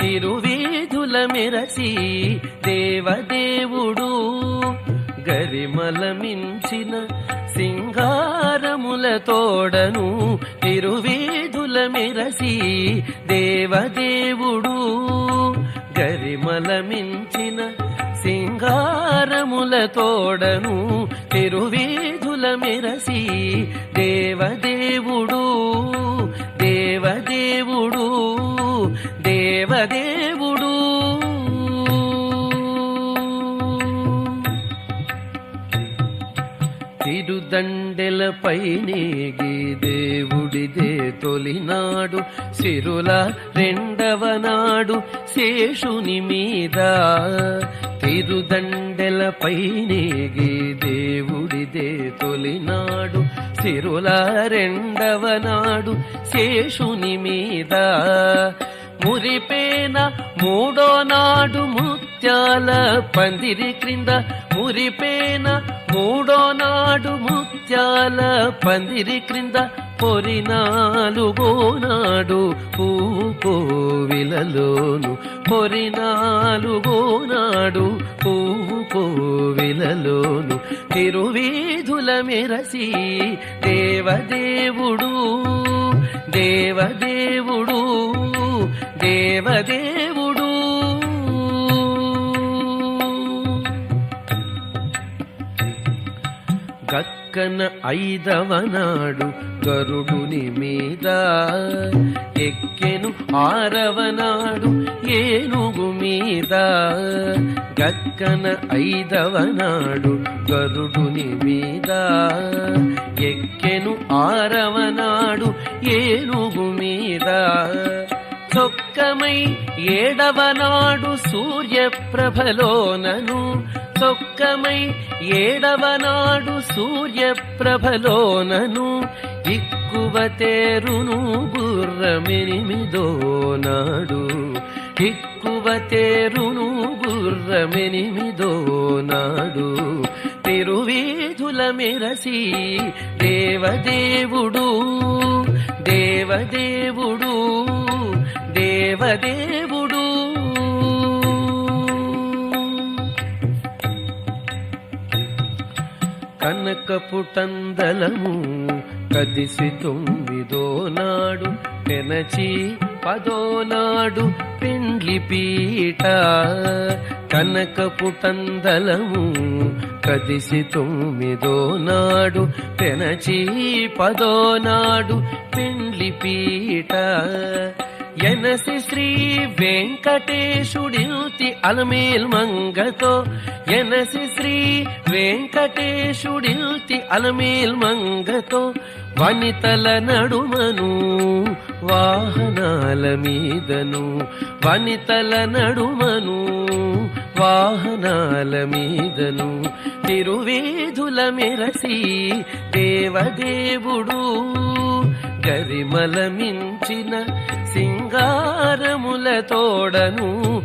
తిరువీధుల మెరసి దేవదేవుడు గరిమల మించిన సింగారముల తోడను. తిరువీధుల మెరసి దేవదేవుడు గరిమల మించిన సింగారముల తోడను. తిరువీధుల మెరసి దేవదేవుడు దేవదేవుడు దేవదేవుడు. తిరుదండెలపై నేగి దేవుడిదే తొలినాడు, సిరుల రెండవ నాడు శేషుని మీద. తిరుదండెలపై నేగి దేవుడిదే తొలినాడు, సిరుల రెండవ నాడు శేషుని మీద. మురిపేన మూడో నాడు ముత్యాల పందిరి క్రింద. మురిపేన మూడో నాడు ముత్యాల పందిరి క్రింద. పొరినాలుగో నాడు పువ్వు కోవిలలోను. పొరినాలుగో నాడు పువ్వు కోవిలలోను. తిరువీధుల మెరసి దేవదేవుడు దేవదేవుడు దేవదేవుడు. గక్కన ఐదవ నాడు గరుడుని మీద ఎక్కెను, ఆరవ నాడు ఏనుగు మీద. గక్కన ఐదవ నాడు గరుడుని మీద ఎక్కెను, ఆరవ నాడు ఏనుగు మీద. చొక్కమై ఏడవ నాడు సూర్యప్రభలోనను. చొక్కమై ఏడవ నాడు సూర్యప్రభలోనను. ఎక్కువ తేరును గుర్రమెనిమిదో నాడు. ఎక్కువ తేరును గుర్రమెనిమిదో నాడు. తిరువీధుల మెరసి దేవదేవుడు దేవదేవుడు దేవదేవుడు. కనకపుటందలము కదిసి తొమ్మిదో నాడు పెనచి పదో నాడు పెండ్లి పీట. కనకపుటందలము కదిసి తొమ్మిదో నాడు పెనచి పదో నాడు పెండ్లి పీట. ఎనసి శ్రీ వెంకటేశుడిల్తి అలమేల్ మంగతో. ఎనసి శ్రీ వెంకటేశుడిల్తి అలమేల్ మంగతో. వనితల నడుమను వాహనాల మీదను. వనితల నడుమను వాహనాల మీదను. తిరువీధుల మెరసి దేవదేవుడు గరిమల మించిన సింగారముల తోడను.